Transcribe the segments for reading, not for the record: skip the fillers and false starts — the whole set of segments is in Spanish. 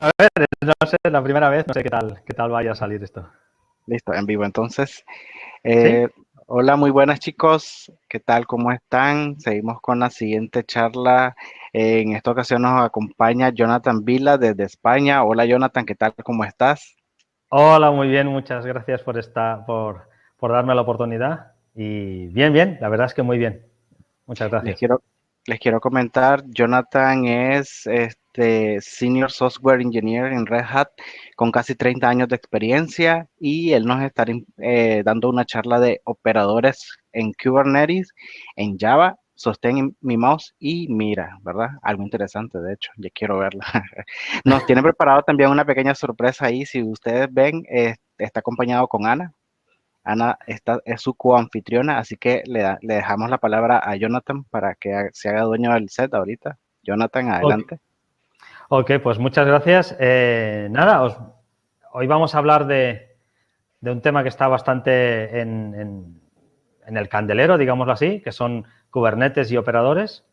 A ver, no sé, la primera vez, no sé qué tal vaya a salir esto. Listo, en vivo. Entonces, ¿Sí? eh, hola, muy buenas chicos. ¿Qué tal? ¿Cómo están? Seguimos con la siguiente charla. En esta ocasión nos acompaña Jonathan Vila desde España. Hola Jonathan, ¿qué tal? ¿Cómo estás? Hola, muy bien, muchas gracias por darme la oportunidad. Y bien, bien, la verdad es que muy bien. Muchas Les gracias. quiero, les quiero comentar, Jonathan es Senior Software Engineer en Red Hat con casi 30 años de experiencia y él nos estará dando una charla de operadores en Kubernetes, en Java. Sostén mi mouse y mira, ¿verdad? Algo interesante, de hecho, ya quiero verla. Nos tiene preparado también una pequeña sorpresa ahí. Si ustedes ven, está acompañado con Ana. Ana es su coanfitriona, así que le dejamos la palabra a Jonathan para que se haga dueño del set ahorita. Jonathan, Ok, adelante. ok, pues muchas gracias. Nada, hoy vamos a hablar de un tema que está bastante en el candelero, digámoslo así, que son Kubernetes y operadores.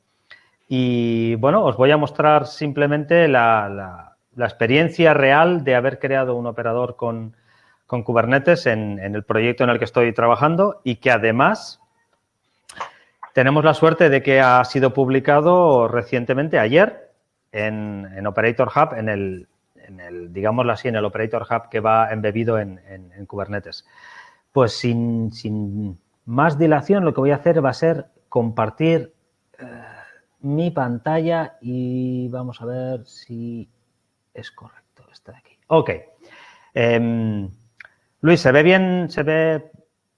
Y bueno, os voy a mostrar simplemente la experiencia real de haber creado un operador con Kubernetes en el proyecto en el que estoy trabajando y que además tenemos la suerte de que ha sido publicado recientemente, ayer, en Operator Hub, digámoslo así, en el Operator Hub que va embebido en Kubernetes. Pues sin más dilación, lo que voy a hacer va a ser compartir mi pantalla y vamos a ver si es correcto. Está aquí. Ok. Eh, Luis, se ve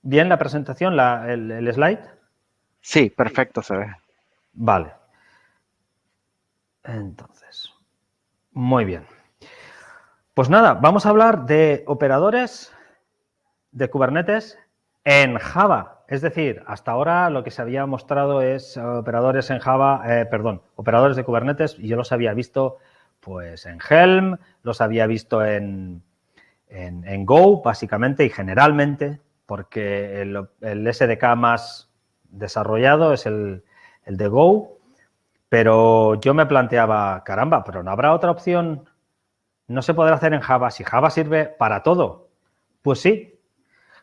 bien la presentación, el slide? Sí, perfecto, se ve. Vale. Entonces, muy bien. Pues nada, vamos a hablar de operadores de Kubernetes en Java. Es decir, hasta ahora lo que se había mostrado es operadores en Java, perdón, operadores de Kubernetes, y yo los había visto pues en Helm, los había visto en Go, básicamente y generalmente, porque el SDK más desarrollado es el de Go, pero yo me planteaba, caramba, pero ¿no habrá otra opción? ¿No se podrá hacer en Java? Si Java sirve para todo, pues sí,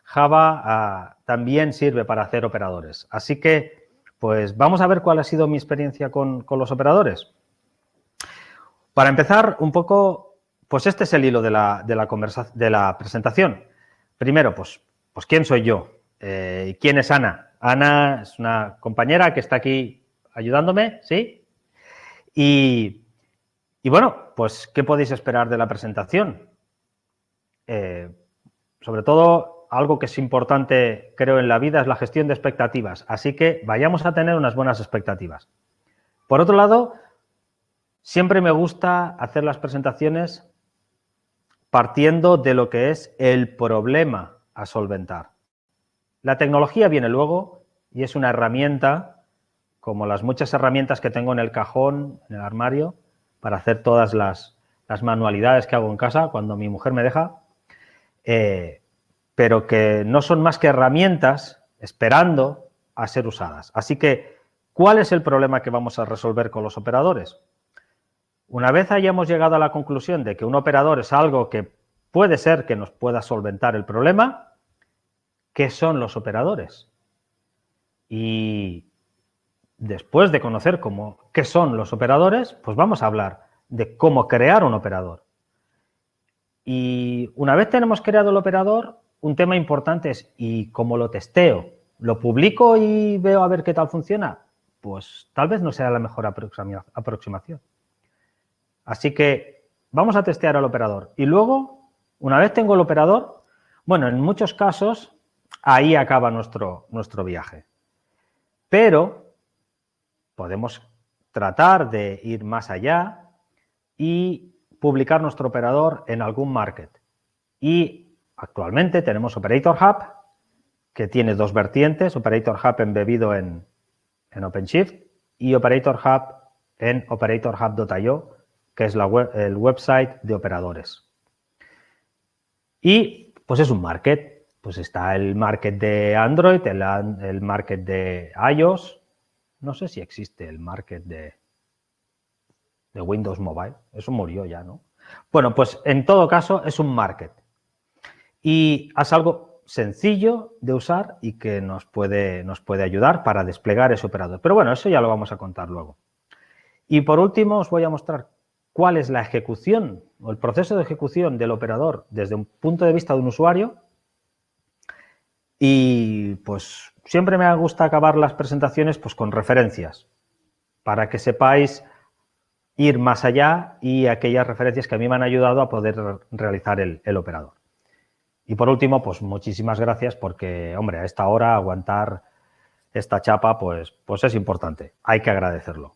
Java también sirve para hacer operadores. Así que, pues vamos a ver cuál ha sido mi experiencia con los operadores. Para empezar, un poco, pues este es el hilo de la presentación. Primero, pues ¿quién soy yo? ¿Quién es Ana? Ana es una compañera que está aquí ayudándome, ¿sí? Y, y bueno, pues ¿qué podéis esperar de la presentación? Eh, Sobre todo, algo que es importante, creo, en la vida es la gestión de expectativas. Así que vayamos a tener unas buenas expectativas. Por otro lado, siempre me gusta hacer las presentaciones partiendo de lo que es el problema a solventar. La tecnología viene luego y es una herramienta, como las muchas herramientas que tengo en el cajón, en el armario, para hacer todas las manualidades que hago en casa cuando mi mujer me deja. Pero que no son más que herramientas esperando a ser usadas. Así que, ¿cuál es el problema que vamos a resolver con los operadores? Una vez hayamos llegado a la conclusión de que un operador es algo que puede ser que nos pueda solventar el problema, ¿qué son los operadores? Y después de conocer qué son los operadores, pues vamos a hablar de cómo crear un operador. Y una vez tenemos creado el operador, un tema importante es ¿y cómo lo testeo? ¿Lo publico y veo a ver qué tal funciona? Pues tal vez no sea la mejor aproximación. Así que vamos a testear al operador. Y luego, una vez tengo el operador, bueno, en muchos casos, ahí acaba nuestro viaje. Pero podemos tratar de ir más allá y publicar nuestro operador en algún market. Y actualmente tenemos Operator Hub, que tiene dos vertientes, Operator Hub embebido en OpenShift y Operator Hub en operatorhub.io, que es el website de operadores. Y pues es un market, pues está el market de Android, el market de iOS, no sé si existe el market de Windows Mobile, eso murió ya, ¿no? Bueno, pues en todo caso es un market y es algo sencillo de usar y que nos puede ayudar para desplegar ese operador. Pero bueno, eso ya lo vamos a contar luego. Y por último os voy a mostrar cuál es la ejecución o el proceso de ejecución del operador desde un punto de vista de un usuario. Y pues siempre me gusta acabar las presentaciones pues con referencias para que sepáis ir más allá y aquellas referencias que a mí me han ayudado a poder realizar el operador. Y por último, pues muchísimas gracias porque, hombre, a esta hora aguantar esta chapa pues es importante. Hay que agradecerlo.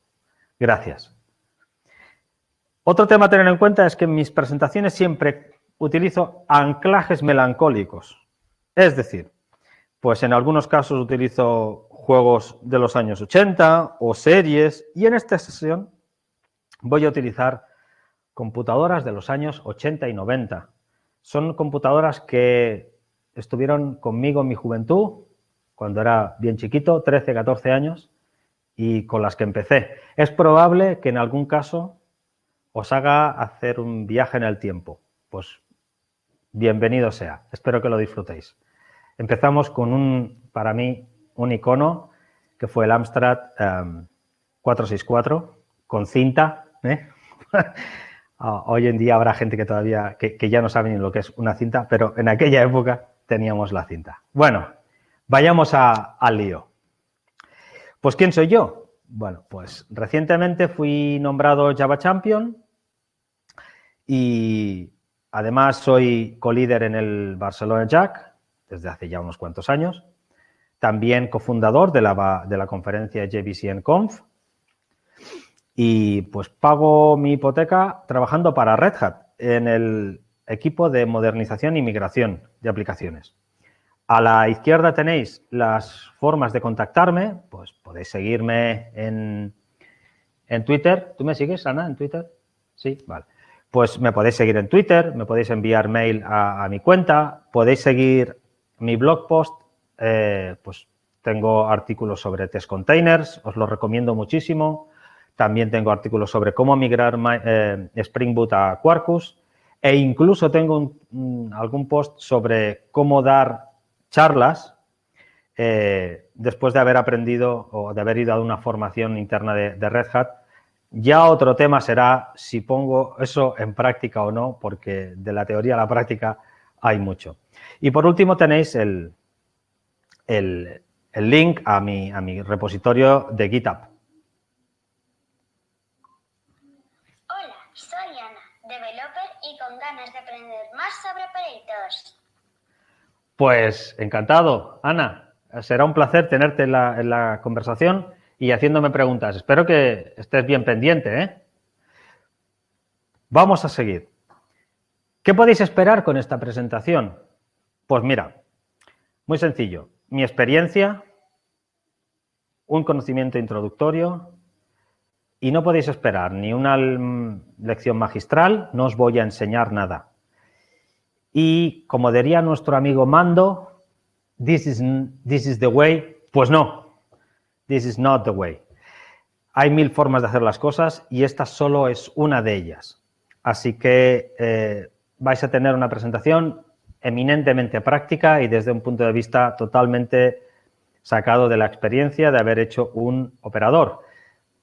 Gracias. Otro tema a tener en cuenta es que en mis presentaciones siempre utilizo anclajes melancólicos. Es decir, pues en algunos casos utilizo juegos de los años 80 o series y en esta sesión voy a utilizar computadoras de los años 80 y 90. Son computadoras que estuvieron conmigo en mi juventud, cuando era bien chiquito, 13, 14 años, y con las que empecé. Es probable que en algún caso os haga hacer un viaje en el tiempo. Pues bienvenido sea. Espero que lo disfrutéis. Empezamos con para mí, un icono que fue el Amstrad 464 con cinta. Hoy en día habrá gente que todavía que ya no sabe ni lo que es una cinta, pero en aquella época teníamos la cinta. Bueno, vayamos al lío. Pues, ¿quién soy yo? Bueno, pues recientemente fui nombrado Java Champion y además soy co-líder en el Barcelona Jack desde hace ya unos cuantos años. También cofundador de la conferencia JVCNConf. Y pues pago mi hipoteca trabajando para Red Hat en el equipo de modernización y migración de aplicaciones. A la izquierda tenéis las formas de contactarme, pues podéis seguirme en Twitter. ¿Tú me sigues, Ana, en Twitter? Sí, vale. Pues me podéis seguir en Twitter, me podéis enviar mail a mi cuenta, podéis seguir mi blog post, pues tengo artículos sobre test containers, os los recomiendo muchísimo. También tengo artículos sobre cómo migrar Spring Boot a Quarkus e incluso tengo algún post sobre cómo dar charlas después de haber aprendido o de haber ido a una formación interna de Red Hat. Ya otro tema será si pongo eso en práctica o no, porque de la teoría a la práctica hay mucho. Y por último tenéis el link a mi repositorio de GitHub. Hola, soy Ana, developer y con ganas de aprender más sobre operators. Pues encantado, Ana. Será un placer tenerte en la conversación y haciéndome preguntas. Espero que estés bien pendiente, ¿eh? Vamos a seguir. ¿Qué podéis esperar con esta presentación? Pues mira, muy sencillo. Mi experiencia, un conocimiento introductorio y no podéis esperar ni una lección magistral, no os voy a enseñar nada. Y como diría nuestro amigo Mando, this is the way, pues no, this is not the way. Hay 1000 formas de hacer las cosas y esta solo es una de ellas. Así que vais a tener una presentación eminentemente práctica y desde un punto de vista totalmente sacado de la experiencia de haber hecho un operador.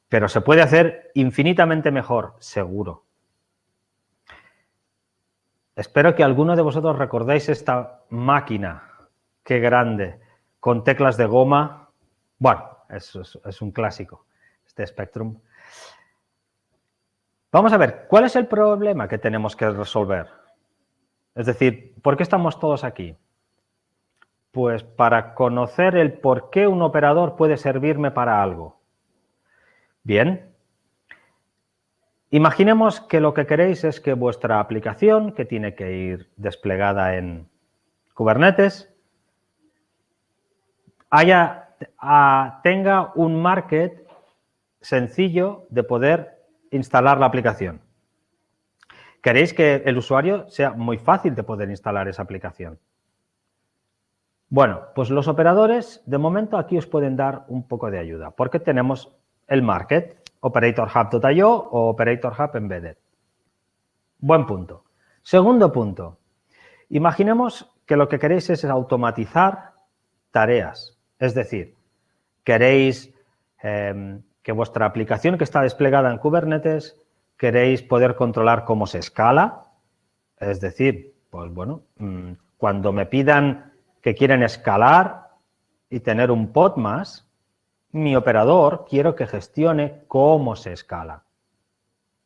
Pero se puede hacer infinitamente mejor, seguro. Espero que alguno de vosotros recordéis esta máquina. Qué grande. Con teclas de goma. Bueno, es un clásico, este Spectrum. Vamos a ver, ¿cuál es el problema que tenemos que resolver? Es decir, ¿por qué estamos todos aquí? Pues para conocer el por qué un operador puede servirme para algo. Bien. Imaginemos que lo que queréis es que vuestra aplicación, que tiene que ir desplegada en Kubernetes, tenga un market sencillo de poder instalar la aplicación. Queréis que el usuario sea muy fácil de poder instalar esa aplicación. Bueno, pues los operadores, de momento, aquí os pueden dar un poco de ayuda, porque tenemos el market, OperatorHub.io o OperatorHub Embedded. Buen punto. Segundo punto. Imaginemos que lo que queréis es automatizar tareas. Es decir, queréis que vuestra aplicación que está desplegada en Kubernetes, queréis poder controlar cómo se escala. Es decir, pues bueno, cuando me pidan que quieren escalar y tener un pod más, mi operador quiero que gestione cómo se escala.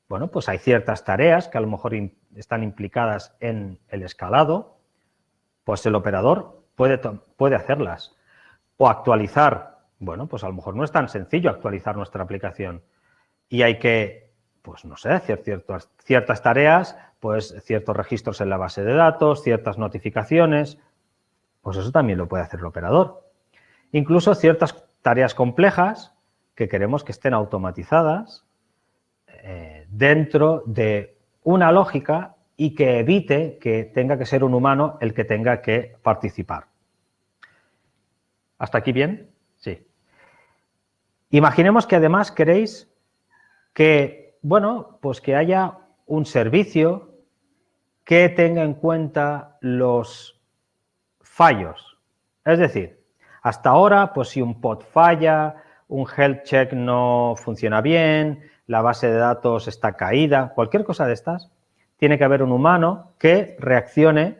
Bueno, pues hay ciertas tareas que a lo mejor están implicadas en el escalado, pues el operador puede hacerlas. O actualizar, bueno, pues a lo mejor no es tan sencillo actualizar nuestra aplicación y hay que, pues no sé, hacer ciertas tareas, pues ciertos registros en la base de datos, ciertas notificaciones, pues eso también lo puede hacer el operador. Incluso ciertas tareas complejas que queremos que estén automatizadas dentro de una lógica y que evite que tenga que ser un humano el que tenga que participar. ¿Hasta aquí bien? Sí. Imaginemos que además queréis que, bueno, pues que haya un servicio que tenga en cuenta los fallos. Es decir, hasta ahora, pues si un pod falla, un health check no funciona bien, la base de datos está caída, cualquier cosa de estas, tiene que haber un humano que reaccione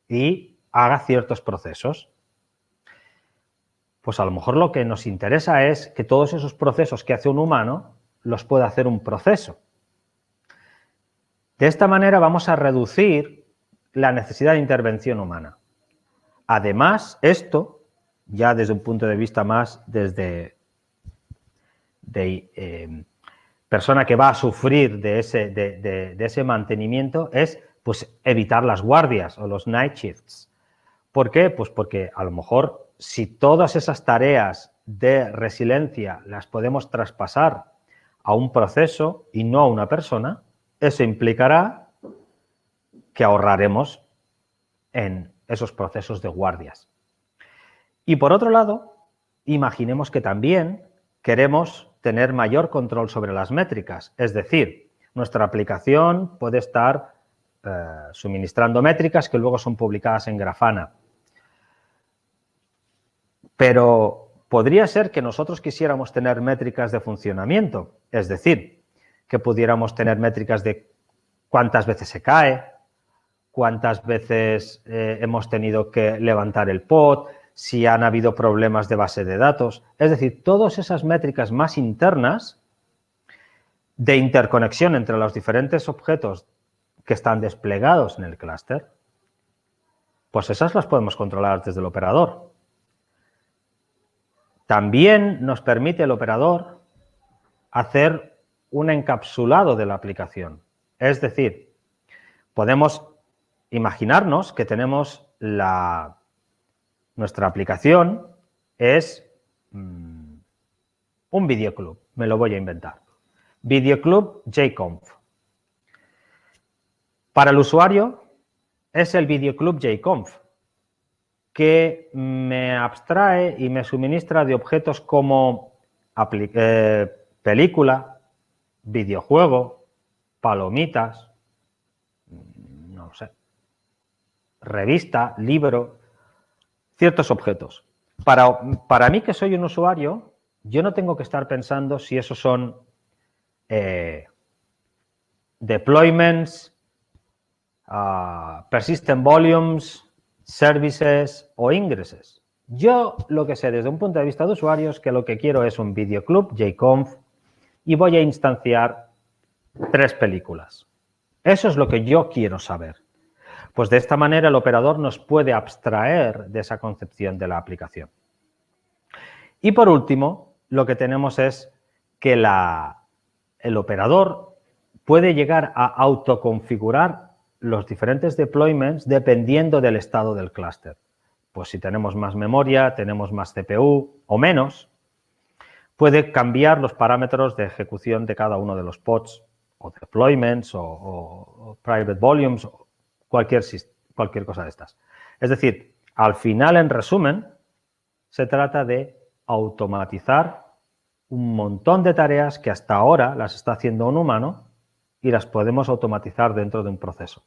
y haga ciertos procesos. Pues a lo mejor lo que nos interesa es que todos esos procesos que hace un humano los pueda hacer un proceso. De esta manera vamos a reducir la necesidad de intervención humana. Además, esto, ya desde un punto de vista más desde persona que va a sufrir de ese mantenimiento, es pues evitar las guardias o los night shifts. ¿Por qué? Pues porque a lo mejor si todas esas tareas de resiliencia las podemos traspasar a un proceso y no a una persona, eso implicará que ahorraremos en esos procesos de guardias. Y por otro lado, imaginemos que también queremos tener mayor control sobre las métricas, es decir, nuestra aplicación puede estar suministrando métricas que luego son publicadas en Grafana. Pero podría ser que nosotros quisiéramos tener métricas de funcionamiento, es decir, que pudiéramos tener métricas de cuántas veces se cae, cuántas veces hemos tenido que levantar el pod, si han habido problemas de base de datos. Es decir, todas esas métricas más internas de interconexión entre los diferentes objetos que están desplegados en el clúster, pues esas las podemos controlar desde el operador. También nos permite el operador hacer un encapsulado de la aplicación. Es decir, podemos imaginarnos que tenemos nuestra aplicación es un videoclub, me lo voy a inventar. Videoclub JConf. Para el usuario es el videoclub JConf, que me abstrae y me suministra de objetos como película, videojuego, palomitas, no sé, revista, libro, ciertos objetos. Para mí, que soy un usuario, yo no tengo que estar pensando si esos son deployments, persistent volumes, services o ingresses. Yo lo que sé desde un punto de vista de usuario es que lo que quiero es un videoclub JConf y voy a instanciar 3 películas. Eso es lo que yo quiero saber. Pues de esta manera el operador nos puede abstraer de esa concepción de la aplicación. Y por último, lo que tenemos es que el operador puede llegar a autoconfigurar los diferentes deployments dependiendo del estado del clúster. Pues si tenemos más memoria, tenemos más CPU o menos, puede cambiar los parámetros de ejecución de cada uno de los pods o deployments o private volumes, o cualquier cosa de estas. Es decir, al final, en resumen, se trata de automatizar un montón de tareas que hasta ahora las está haciendo un humano y las podemos automatizar dentro de un proceso.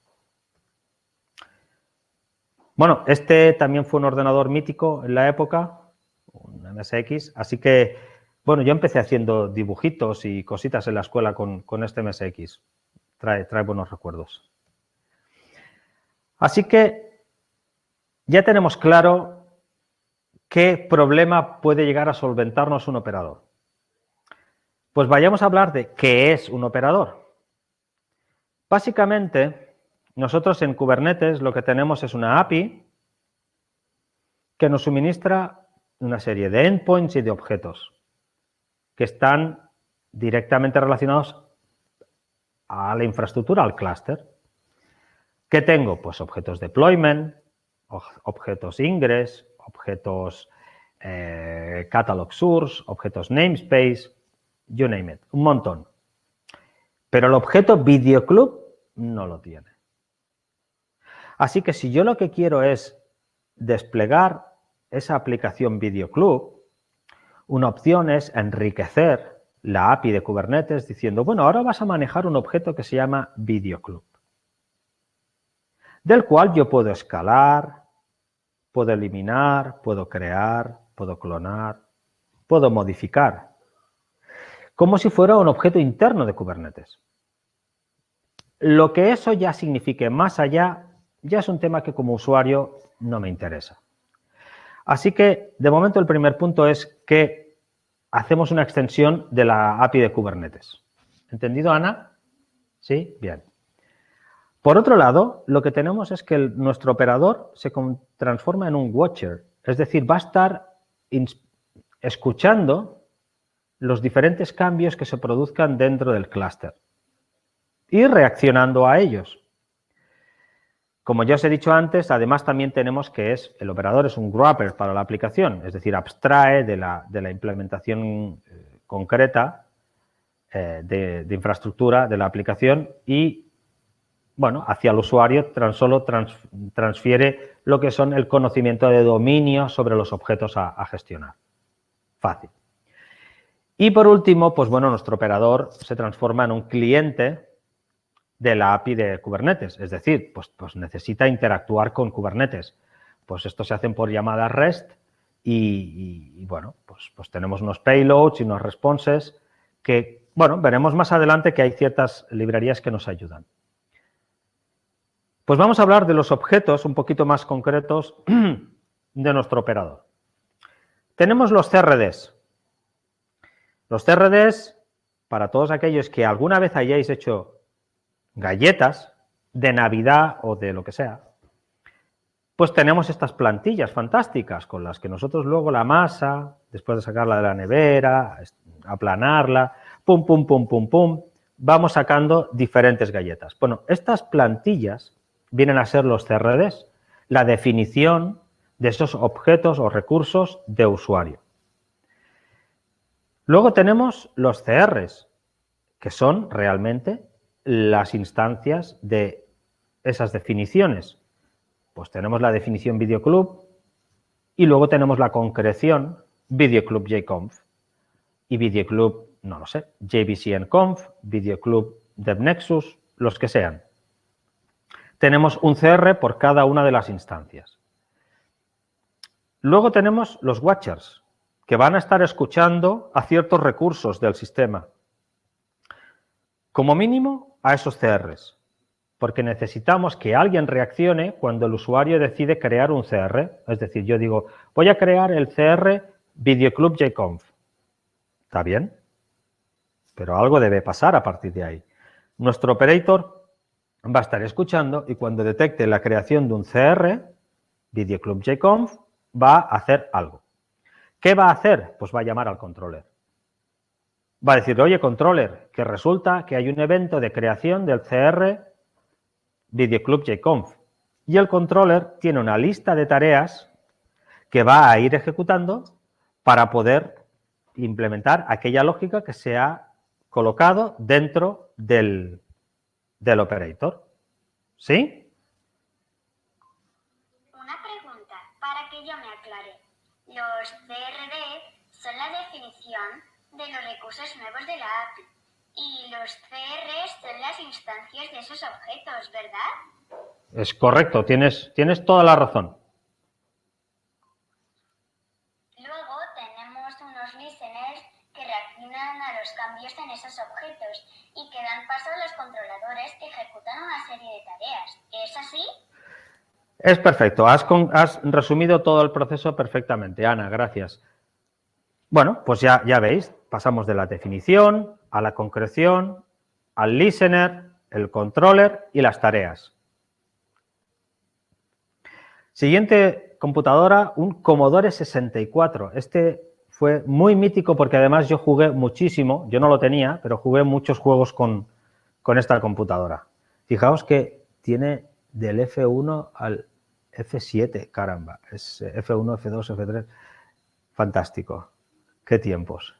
Bueno, este también fue un ordenador mítico en la época, un MSX, así que, bueno, yo empecé haciendo dibujitos y cositas en la escuela con este MSX. Trae buenos recuerdos. Así que ya tenemos claro qué problema puede llegar a solventarnos un operador. Pues vayamos a hablar de qué es un operador. Básicamente, nosotros en Kubernetes lo que tenemos es una API que nos suministra una serie de endpoints y de objetos que están directamente relacionados a la infraestructura, al clúster. ¿Qué tengo? Pues objetos deployment, objetos ingress, objetos catalog source, objetos namespace, you name it, un montón. Pero el objeto videoclub no lo tiene. Así que si yo lo que quiero es desplegar esa aplicación videoclub, una opción es enriquecer la API de Kubernetes diciendo, bueno, ahora vas a manejar un objeto que se llama videoclub, del cual yo puedo escalar, puedo eliminar, puedo crear, puedo clonar, puedo modificar, como si fuera un objeto interno de Kubernetes. Lo que eso ya signifique más allá, ya es un tema que como usuario no me interesa. Así que, de momento, el primer punto es que hacemos una extensión de la API de Kubernetes. ¿Entendido, Ana? ¿Sí? Bien. Por otro lado, lo que tenemos es que nuestro operador se transforma en un watcher, es decir, va a estar escuchando los diferentes cambios que se produzcan dentro del clúster y reaccionando a ellos. Como ya os he dicho antes, además también tenemos que el operador es un wrapper para la aplicación, es decir, abstrae de la implementación concreta de infraestructura de la aplicación y, bueno, hacia el usuario solo transfiere lo que son el conocimiento de dominio sobre los objetos a gestionar. Fácil. Y por último, pues bueno, nuestro operador se transforma en un cliente de la API de Kubernetes, es decir, pues necesita interactuar con Kubernetes. Pues esto se hace por llamadas REST y bueno, pues tenemos unos payloads y unos responses que, bueno, veremos más adelante que hay ciertas librerías que nos ayudan. Pues vamos a hablar de los objetos un poquito más concretos de nuestro operador. Tenemos los CRDs. Los CRDs, para todos aquellos que alguna vez hayáis hecho galletas de Navidad o de lo que sea, pues tenemos estas plantillas fantásticas con las que nosotros luego la masa, después de sacarla de la nevera, aplanarla, pum, pum, pum, pum, pum, vamos sacando diferentes galletas. Bueno, estas plantillas vienen a ser los CRDs, la definición de esos objetos o recursos de usuario. Luego tenemos los CRs, que son realmente las instancias de esas definiciones. Pues tenemos la definición videoclub y luego tenemos la concreción videoclub jconf y videoclub, no lo sé, jvcnconf, videoclub devnexus, los que sean. Tenemos un CR por cada una de las instancias. Luego tenemos los watchers, que van a estar escuchando a ciertos recursos del sistema. Como mínimo a esos CRs, porque necesitamos que alguien reaccione cuando el usuario decide crear un CR. Es decir, yo digo, voy a crear el CR videoclub jconf. ¿Está bien? Pero algo debe pasar a partir de ahí. Nuestro operator va a estar escuchando y cuando detecte la creación de un CR, videoclub jconf, va a hacer algo. ¿Qué va a hacer? Pues va a llamar al controller. Va a decir, oye, controller, que resulta que hay un evento de creación del CR videoclub jconf. Y el controller tiene una lista de tareas que va a ir ejecutando para poder implementar aquella lógica que se ha colocado dentro del operator. ¿Sí? Una pregunta para que yo me aclare. Los CRD son la definición de los recursos nuevos de la API. Y los CRs son las instancias de esos objetos, ¿verdad? Es correcto, tienes toda la razón. Luego tenemos unos listeners que reaccionan a los cambios en esos objetos y que dan paso a los controladores que ejecutan una serie de tareas. ¿Es así? Es perfecto, has resumido todo el proceso perfectamente, Ana, gracias. Bueno, pues ya veis, pasamos de la definición a la concreción, al listener, el controller y las tareas. Siguiente computadora, un Commodore 64. Este fue muy mítico porque además yo jugué muchísimo, yo no lo tenía, pero jugué muchos juegos con esta computadora. Fijaos que tiene del F1 al F7, caramba, es F1, F2, F3, fantástico, qué tiempos.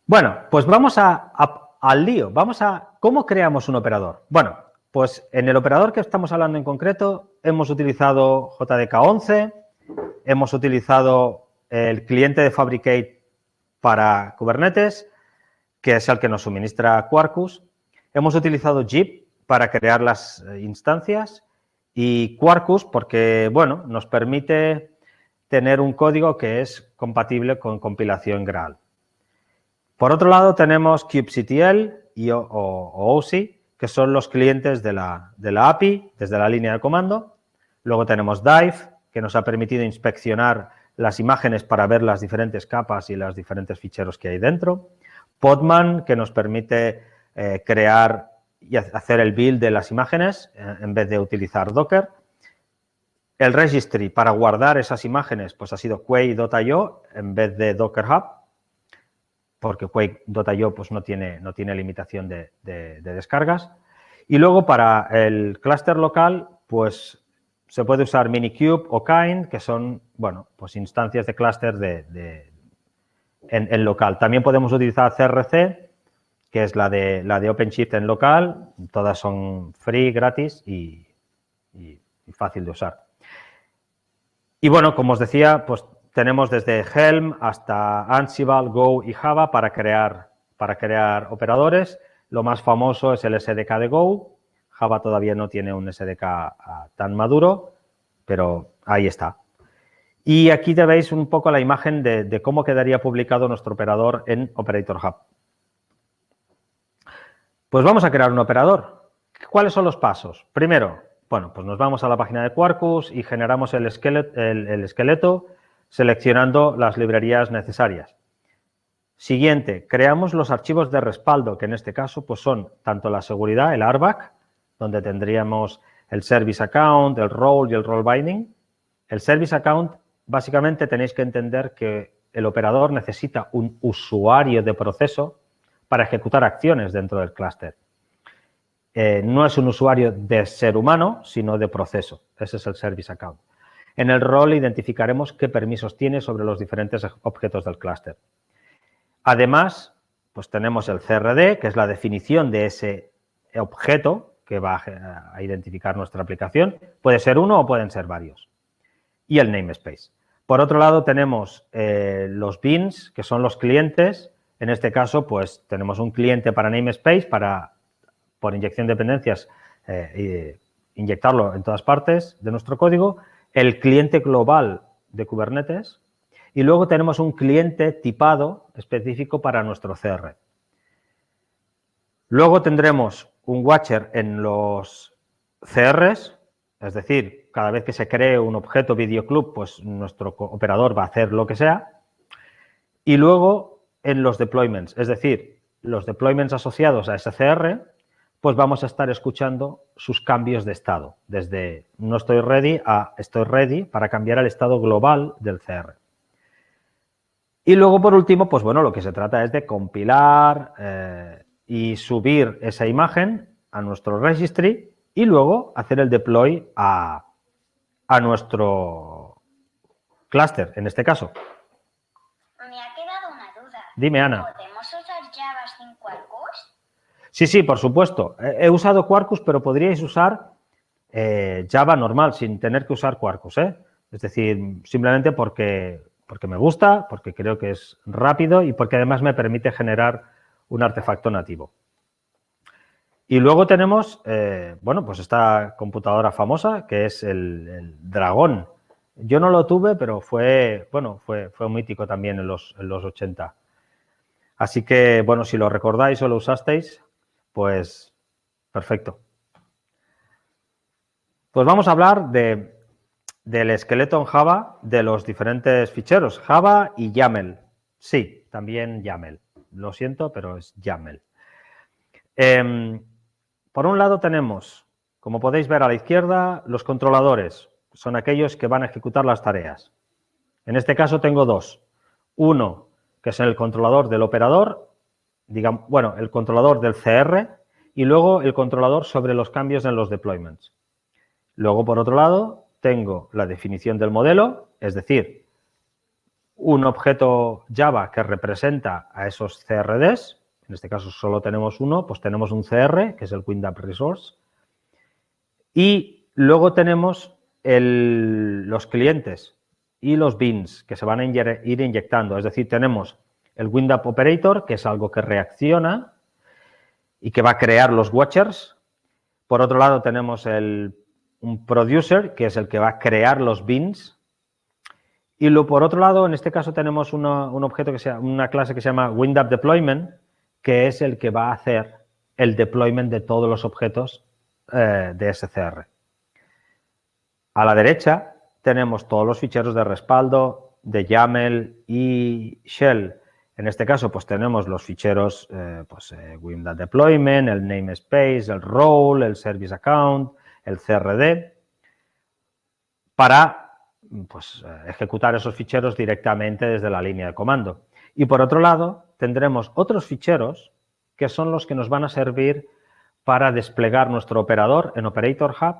Bueno, pues vamos al lío, vamos a cómo creamos un operador. Bueno, pues en el operador que estamos hablando en concreto hemos utilizado JDK11, hemos utilizado el cliente de Fabricate para Kubernetes, que es el que nos suministra Quarkus. Hemos utilizado Jeep para crear las instancias y Quarkus porque, bueno, nos permite tener un código que es compatible con compilación Graal. Por otro lado, tenemos kubectl o OSI, que son los clientes de la API desde la línea de comando. Luego tenemos Dive, que nos ha permitido inspeccionar las imágenes para ver las diferentes capas y los diferentes ficheros que hay dentro. Podman, que nos permite crear y hacer el build de las imágenes en vez de utilizar Docker. El registry para guardar esas imágenes pues ha sido Quay.io en vez de Docker Hub, porque Quake.io pues no tiene limitación de descargas. Y luego para el clúster local pues se puede usar Minikube o Kind, que son, bueno, pues instancias de clúster en local. También podemos utilizar CRC, que es la de OpenShift en local. Todas son free, gratis y fácil de usar. Y bueno, como os decía, pues tenemos desde Helm hasta Ansible, Go y Java para crear operadores. Lo más famoso es el SDK de Go. Java todavía no tiene un SDK tan maduro, pero ahí está. Y aquí veis un poco la imagen de cómo quedaría publicado nuestro operador en Operator Hub. Pues vamos a crear un operador. ¿Cuáles son los pasos? Primero, bueno, pues nos vamos a la página de Quarkus y generamos el esqueleto seleccionando las librerías necesarias. Siguiente, creamos los archivos de respaldo, que en este caso pues son tanto la seguridad, el RBAC, donde tendríamos el Service Account, el Role y el Role Binding. El Service Account, básicamente tenéis que entender que el operador necesita un usuario de proceso para ejecutar acciones dentro del clúster. No es un usuario de ser humano, sino de proceso. Ese es el Service Account. En el role identificaremos qué permisos tiene sobre los diferentes objetos del clúster. Además, pues tenemos el CRD, que es la definición de ese objeto que va a identificar nuestra aplicación. Puede ser uno o pueden ser varios. Y el namespace. Por otro lado, tenemos los beans, que son los clientes. En este caso, pues tenemos un cliente para namespace, por inyección de dependencias, inyectarlo en todas partes de nuestro código. El cliente global de Kubernetes y luego tenemos un cliente tipado específico para nuestro CR. Luego tendremos un watcher en los CRs, es decir, cada vez que se cree un objeto videoclub, pues nuestro operador va a hacer lo que sea. Y luego en los deployments, es decir, los deployments asociados a ese CR, pues vamos a estar escuchando sus cambios de estado, desde no estoy ready a estoy ready para cambiar el estado global del CR. Y luego, por último, pues bueno, lo que se trata es de compilar y subir esa imagen a nuestro registry y luego hacer el deploy a nuestro clúster, en este caso. Me ha quedado una duda. Dime, Ana. ¿Podemos usar Java sin Quarkus? Sí, por supuesto. He usado Quarkus, pero podríais usar Java normal, sin tener que usar Quarkus, ¿eh? Es decir, simplemente porque me gusta, porque creo que es rápido y porque además me permite generar un artefacto nativo. Y luego tenemos, bueno, pues esta computadora famosa que es el Dragón. Yo no lo tuve, pero fue mítico también en los 80. Así que, bueno, si lo recordáis o lo usasteis, pues perfecto. Pues vamos a hablar del esqueleto en Java de los diferentes ficheros, Java y YAML. Sí, también YAML. Lo siento, pero es YAML. Por un lado tenemos, como podéis ver a la izquierda, los controladores. Son aquellos que van a ejecutar las tareas. En este caso tengo dos. Uno, que es el controlador del operador, digamos, bueno, el controlador del CR y luego el controlador sobre los cambios en los deployments. Luego, por otro lado, tengo la definición del modelo, es decir, un objeto Java que representa a esos CRDs. En este caso solo tenemos uno, pues tenemos un CR, que es el WinDAP Resource. Y luego tenemos los clientes y los beans que se van a ir inyectando. Es decir, tenemos el WinDAP Operator, que es algo que reacciona y que va a crear los watchers. Por otro lado, tenemos un producer, que es el que va a crear los beans. Y por otro lado, en este caso tenemos una clase que se llama WinDAP Deployment, que es el que va a hacer el deployment de todos los objetos de SCR. A la derecha tenemos todos los ficheros de respaldo de YAML y Shell. En este caso, pues tenemos los ficheros WinDAP Deployment, el namespace, el role, el service account, el CRD, para ejecutar esos ficheros directamente desde la línea de comando. Y por otro lado, tendremos otros ficheros que son los que nos van a servir para desplegar nuestro operador en Operator Hub,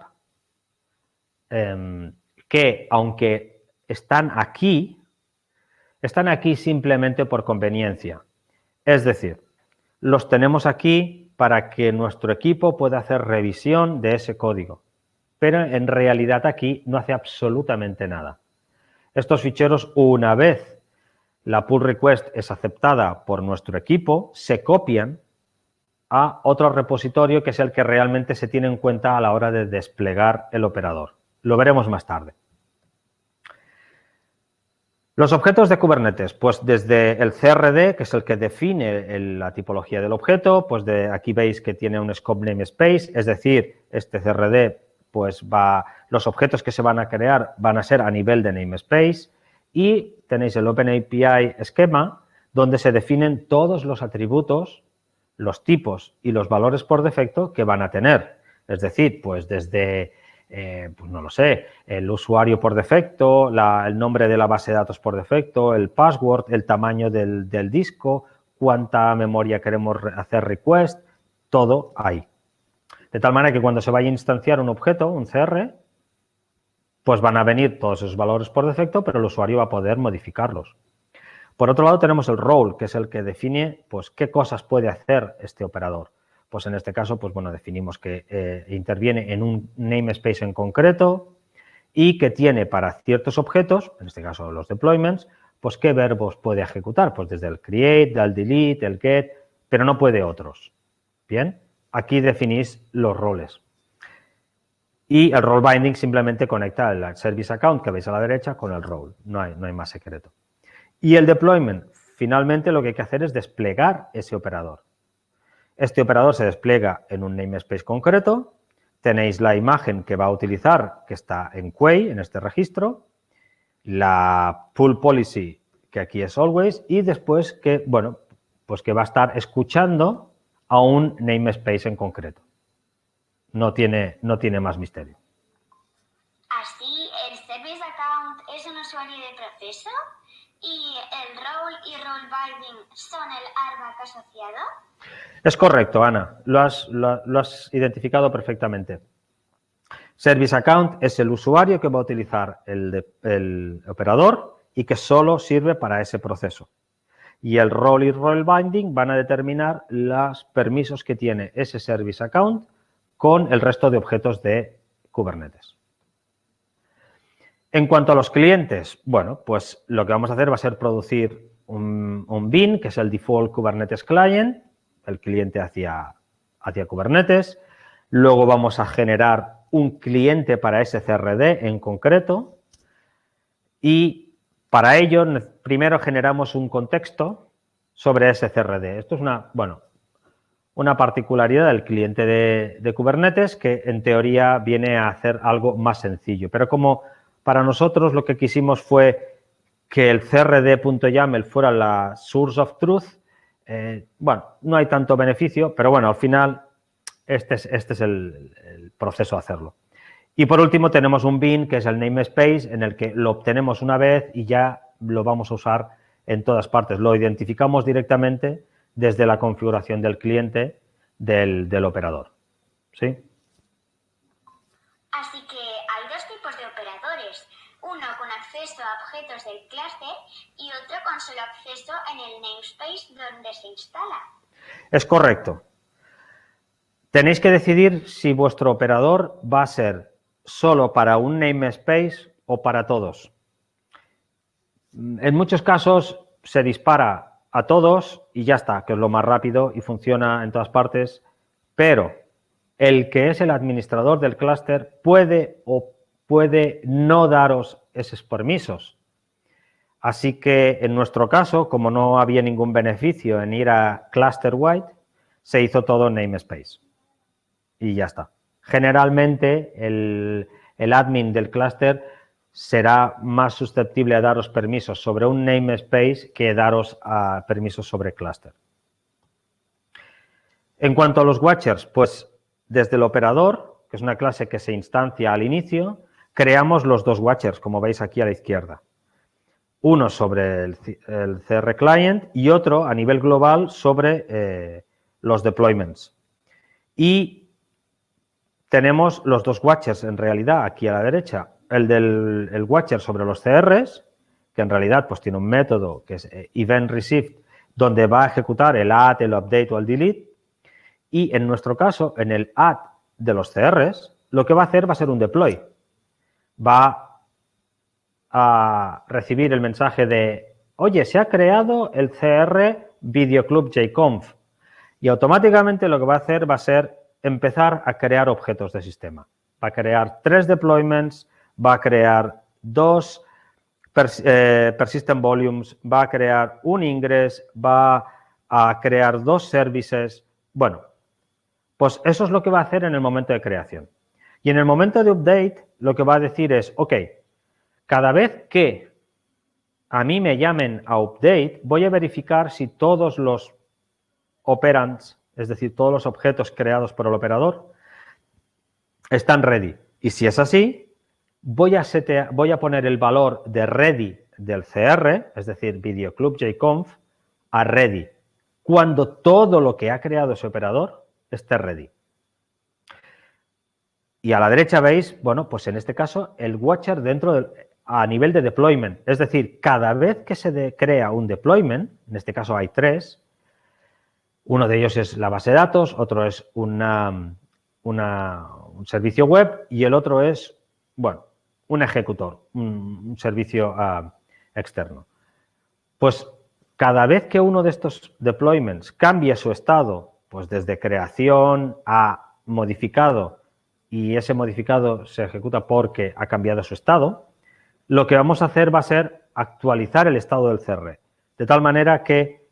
que aunque están aquí simplemente por conveniencia. Es decir, los tenemos aquí para que nuestro equipo pueda hacer revisión de ese código. Pero en realidad aquí no hace absolutamente nada. Estos ficheros, una vez la pull request es aceptada por nuestro equipo, se copian a otro repositorio que es el que realmente se tiene en cuenta a la hora de desplegar el operador. Lo veremos más tarde. Los objetos de Kubernetes, pues desde el CRD, que es el que define la tipología del objeto, pues aquí veis que tiene un scope namespace, es decir, este CRD, pues los objetos que se van a crear van a ser a nivel de namespace, y tenéis el OpenAPI esquema, donde se definen todos los atributos, los tipos y los valores por defecto que van a tener. Es decir, pues desde, pues no lo sé, el usuario por defecto, el nombre de la base de datos por defecto, el password, el tamaño del disco, cuánta memoria queremos hacer request, todo ahí. De tal manera que cuando se vaya a instanciar un objeto, un CR, pues van a venir todos esos valores por defecto, pero el usuario va a poder modificarlos. Por otro lado, tenemos el role, que es el que define pues, qué cosas puede hacer este operador. Pues en este caso, pues bueno, definimos que interviene en un namespace en concreto y que tiene para ciertos objetos, en este caso los deployments, pues qué verbos puede ejecutar. Pues desde el create, el delete, el get, pero no puede otros. Bien, aquí definís los roles. Y el role binding simplemente conecta el service account que veis a la derecha con el role. No hay más secreto. Y el deployment, finalmente lo que hay que hacer es desplegar ese operador. Este operador se despliega en un namespace concreto. Tenéis la imagen que va a utilizar, que está en Quay, en este registro. La pull policy, que aquí es always. Y después que, bueno, pues que va a estar escuchando a un namespace en concreto. No tiene más misterio. Así, el service account es un usuario de proceso y el role y role binding son el RBAC asociado. Es correcto, Ana. Lo has identificado perfectamente. Service account es el usuario que va a utilizar el operador y que solo sirve para ese proceso. Y el role y role binding van a determinar los permisos que tiene ese service account con el resto de objetos de Kubernetes. En cuanto a los clientes, bueno, pues lo que vamos a hacer va a ser producir un bean, que es el default Kubernetes client, el cliente hacia Kubernetes. Luego vamos a generar un cliente para ese CRD en concreto. Y para ello, primero generamos un contexto sobre ese CRD. Esto es una particularidad del cliente de Kubernetes que en teoría viene a hacer algo más sencillo. Pero como para nosotros lo que quisimos fue que el crd.yaml fuera la source of truth, no hay tanto beneficio, pero bueno, al final este es el proceso de hacerlo. Y por último tenemos un bin, que es el namespace, en el que lo obtenemos una vez y ya lo vamos a usar en todas partes. Lo identificamos directamente desde la configuración del cliente del operador. ¿Sí? Así que hay dos tipos de operadores, uno con acceso a objetos del clúster y otro con solo acceso en el namespace donde se instala. Es correcto. Tenéis que decidir si vuestro operador va a ser solo para un namespace o para todos. En muchos casos se dispara a todos y ya está, que es lo más rápido y funciona en todas partes, pero el que es el administrador del clúster puede o puede no daros esos permisos. Así que en nuestro caso, como no había ningún beneficio en ir a cluster-wide, se hizo todo en namespace. Y ya está. Generalmente el admin del clúster será más susceptible a daros permisos sobre un namespace que daros permisos sobre clúster. En cuanto a los watchers, pues desde el operador, que es una clase que se instancia al inicio, creamos los dos watchers, como veis aquí a la izquierda. Uno sobre el CR Client y otro a nivel global sobre los deployments. Y tenemos los dos watchers en realidad aquí a la derecha. El watcher sobre los CRs, que en realidad pues tiene un método que es event received, donde va a ejecutar el add, el update o el delete. Y en nuestro caso, en el add de los CRs, lo que va a hacer va a ser un deploy. Va a recibir el mensaje de, oye, se ha creado el CR Videoclub JConf. Y automáticamente lo que va a hacer va a ser empezar a crear objetos de sistema. Va a crear 3 deployments, va a crear 2 persistent volumes, va a crear un ingress, va a crear 2 services. Bueno, pues eso es lo que va a hacer en el momento de creación. Y en el momento de update, lo que va a decir es, ok, cada vez que a mí me llamen a update, voy a verificar si todos los operands, es decir, todos los objetos creados por el operador, están ready. Y si es así, voy a poner el valor de ready del CR, es decir, Videoclub JConf, a ready, cuando todo lo que ha creado ese operador esté ready. Y a la derecha veis, bueno, pues en este caso, el watcher a nivel de deployment. Es decir, cada vez que se crea un deployment, en este caso hay 3, uno de ellos es la base de datos, otro es un servicio web y el otro es, bueno, un ejecutor, un servicio externo. Pues cada vez que uno de estos deployments cambie su estado, pues desde creación a modificado y ese modificado se ejecuta porque ha cambiado su estado, lo que vamos a hacer va a ser actualizar el estado del CR. De tal manera que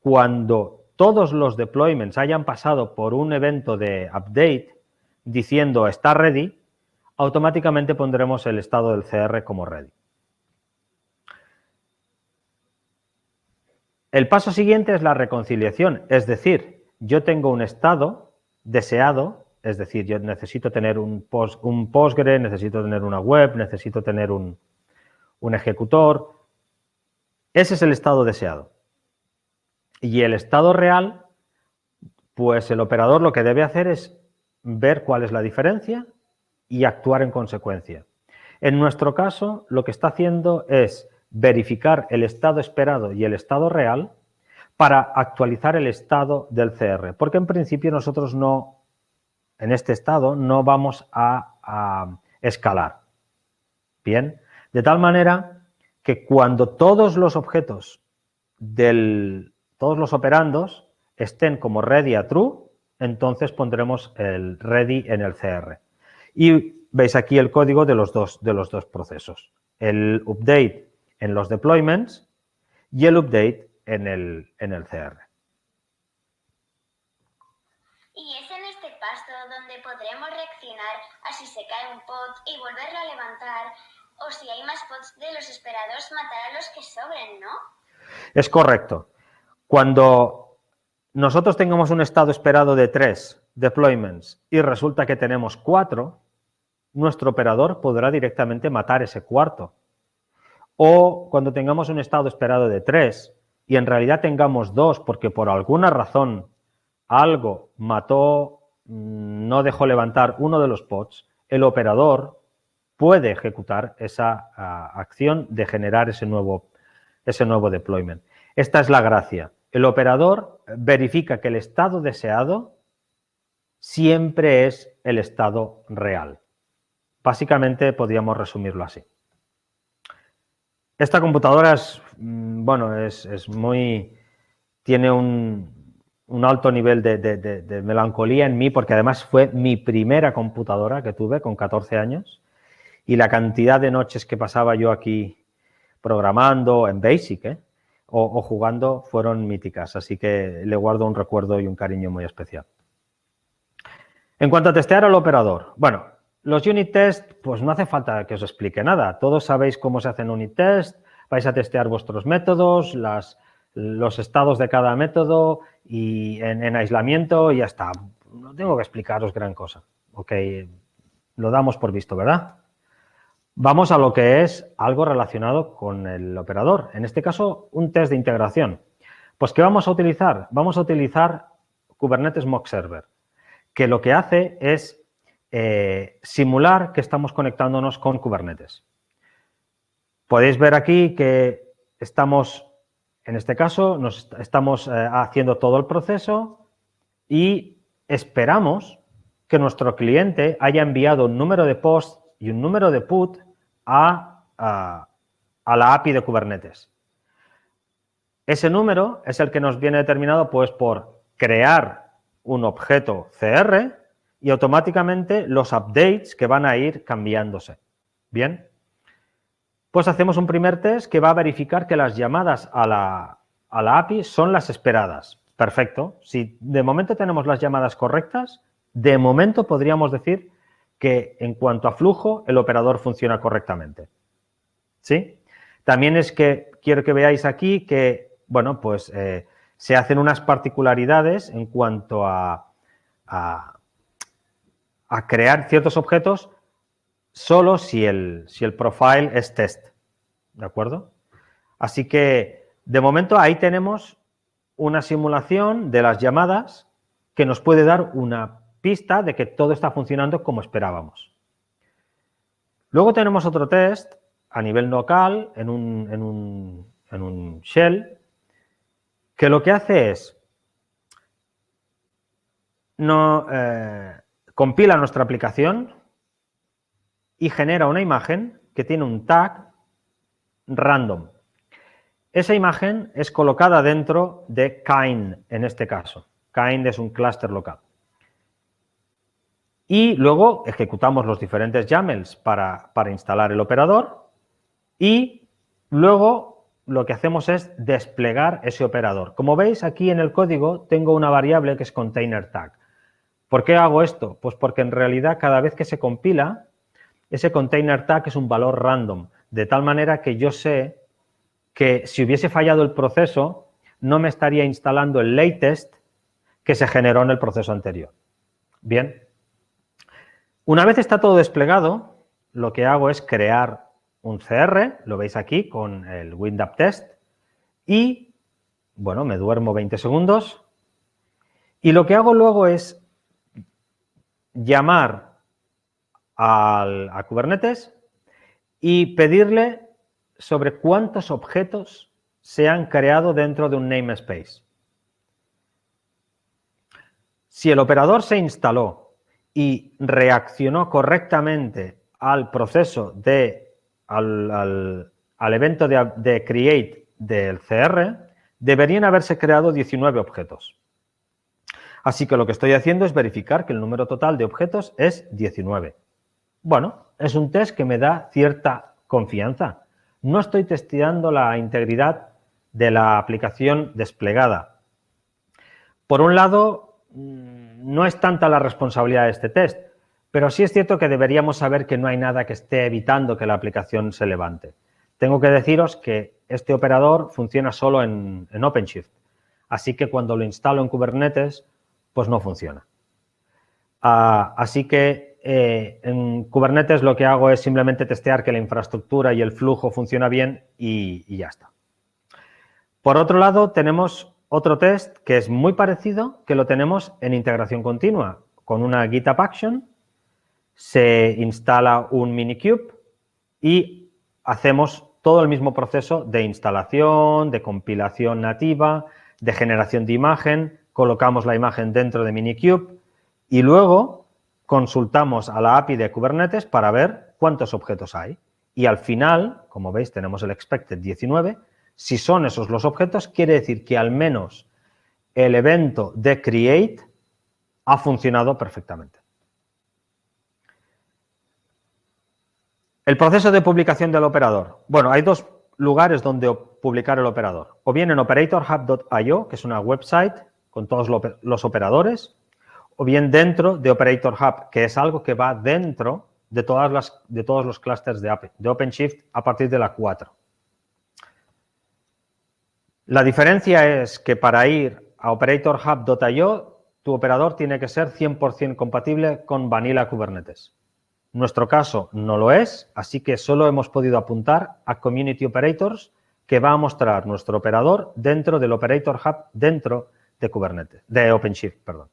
cuando todos los deployments hayan pasado por un evento de update diciendo está ready, automáticamente pondremos el estado del CR como ready. El paso siguiente es la reconciliación, es decir, yo tengo un estado deseado, es decir, yo necesito tener un Postgre, necesito tener una web, necesito tener un ejecutor. Ese es el estado deseado. Y el estado real, pues el operador lo que debe hacer es ver cuál es la diferencia y actuar en consecuencia. En nuestro caso, lo que está haciendo es verificar el estado esperado y el estado real para actualizar el estado del CR, porque en principio nosotros en este estado no vamos a escalar. Bien, de tal manera que cuando todos los objetos todos los operandos estén como ready a true, entonces pondremos el ready en el CR. Y veis aquí el código de los dos procesos. El update en los deployments y el update en el CR. Y es en este paso donde podremos reaccionar a si se cae un pod y volverlo a levantar, o si hay más pods de los esperados, matar a los que sobren, ¿no? Es correcto. Cuando nosotros tengamos un estado esperado de 3 deployments y resulta que tenemos 4, nuestro operador podrá directamente matar ese cuarto. O cuando tengamos un estado esperado de 3 y en realidad tengamos 2 porque por alguna razón algo mató, no dejó levantar uno de los pods, el operador puede ejecutar esa acción de generar ese nuevo deployment. Esta es la gracia. El operador verifica que el estado deseado siempre es el estado real. Básicamente podríamos resumirlo así. Esta computadora tiene un alto nivel de melancolía en mí porque además fue mi primera computadora que tuve con 14 años y la cantidad de noches que pasaba yo aquí programando en BASIC o jugando fueron míticas, así que le guardo un recuerdo y un cariño muy especial. En cuanto a testear al operador, bueno, los unit test, pues no hace falta que os explique nada. Todos sabéis cómo se hacen unit test, vais a testear vuestros métodos, los estados de cada método y en aislamiento y ya está. No tengo que explicaros gran cosa. Ok, lo damos por visto, ¿verdad? Vamos a lo que es algo relacionado con el operador. En este caso, un test de integración. Pues, ¿qué vamos a utilizar? Vamos a utilizar Kubernetes Mock Server, que lo que hace es simular que estamos conectándonos con Kubernetes. Podéis ver aquí que estamos, en este caso, estamos haciendo todo el proceso y esperamos que nuestro cliente haya enviado un número de post y un número de put a la API de Kubernetes. Ese número es el que nos viene determinado pues por crear un objeto CR y automáticamente los updates que van a ir cambiándose. Bien, pues hacemos un primer test que va a verificar que las llamadas a la API son las esperadas. Perfecto. Si de momento tenemos las llamadas correctas, de momento podríamos decir que en cuanto a flujo, el operador funciona correctamente. ¿Sí? También es que quiero que veáis aquí que, bueno, pues se hacen unas particularidades en cuanto a crear ciertos objetos solo si el profile es test. ¿De acuerdo? Así que, de momento, ahí tenemos una simulación de las llamadas que nos puede dar una pista de que todo está funcionando como esperábamos. Luego tenemos otro test a nivel local en un shell que lo que hace es compila nuestra aplicación y genera una imagen que tiene un tag random. Esa imagen es colocada dentro de Kind en este caso. Kind es un clúster local. Y luego ejecutamos los diferentes YAMLs para instalar el operador y luego lo que hacemos es desplegar ese operador. Como veis aquí en el código tengo una variable que es container tag. ¿Por qué hago esto? Pues porque en realidad cada vez que se compila, ese container tag es un valor random, de tal manera que yo sé que si hubiese fallado el proceso, no me estaría instalando el latest que se generó en el proceso anterior. Bien. Una vez está todo desplegado, lo que hago es crear un CR, lo veis aquí con el WinDAP test, y, bueno, me duermo 20 segundos, y lo que hago luego es llamar a Kubernetes y pedirle sobre cuántos objetos se han creado dentro de un namespace. Si el operador se instaló y reaccionó correctamente al proceso al evento de create del CR, deberían haberse creado 19 objetos. Así que lo que estoy haciendo es verificar que el número total de objetos es 19. Bueno, es un test que me da cierta confianza. No estoy testeando la integridad de la aplicación desplegada. Por un lado, no es tanta la responsabilidad de este test, pero sí es cierto que deberíamos saber que no hay nada que esté evitando que la aplicación se levante. Tengo que deciros que este operador funciona solo en OpenShift, así que cuando lo instalo en Kubernetes, pues no funciona. Así que en Kubernetes lo que hago es simplemente testear que la infraestructura y el flujo funciona bien y ya está. Por otro lado, tenemos otro test que es muy parecido, que lo tenemos en integración continua. Con una GitHub Action se instala un Minikube y hacemos todo el mismo proceso de instalación, de compilación nativa, de generación de imagen, colocamos la imagen dentro de Minikube y luego consultamos a la API de Kubernetes para ver cuántos objetos hay. Y al final, como veis, tenemos el expected 19. Si son esos los objetos, quiere decir que al menos el evento de create ha funcionado perfectamente. El proceso de publicación del operador. Bueno, hay dos lugares donde publicar el operador. O bien en operatorhub.io, que es una website con todos los operadores, o bien dentro de Operator Hub, que es algo que va dentro de todos los clústeres de OpenShift a partir de la 4. La diferencia es que para ir a operatorhub.io, tu operador tiene que ser 100% compatible con Vanilla Kubernetes. En nuestro caso no lo es, así que solo hemos podido apuntar a Community Operators, que va a mostrar nuestro operador dentro del Operator Hub, dentro de Kubernetes, de OpenShift, perdón.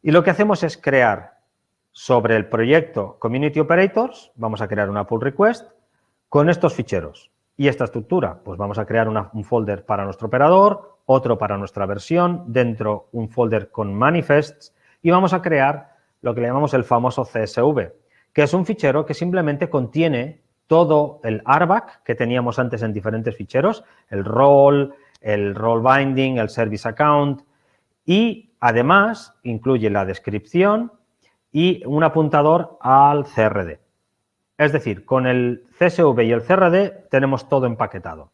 Y lo que hacemos es crear sobre el proyecto Community Operators, vamos a crear una pull request con estos ficheros. Y esta estructura, pues vamos a crear un folder para nuestro operador, otro para nuestra versión, dentro un folder con manifests y vamos a crear lo que le llamamos el famoso CSV, que es un fichero que simplemente contiene todo el RBAC que teníamos antes en diferentes ficheros, el role binding, el service account y además incluye la descripción y un apuntador al CRD. Es decir, con el CSV y el CRD tenemos todo empaquetado.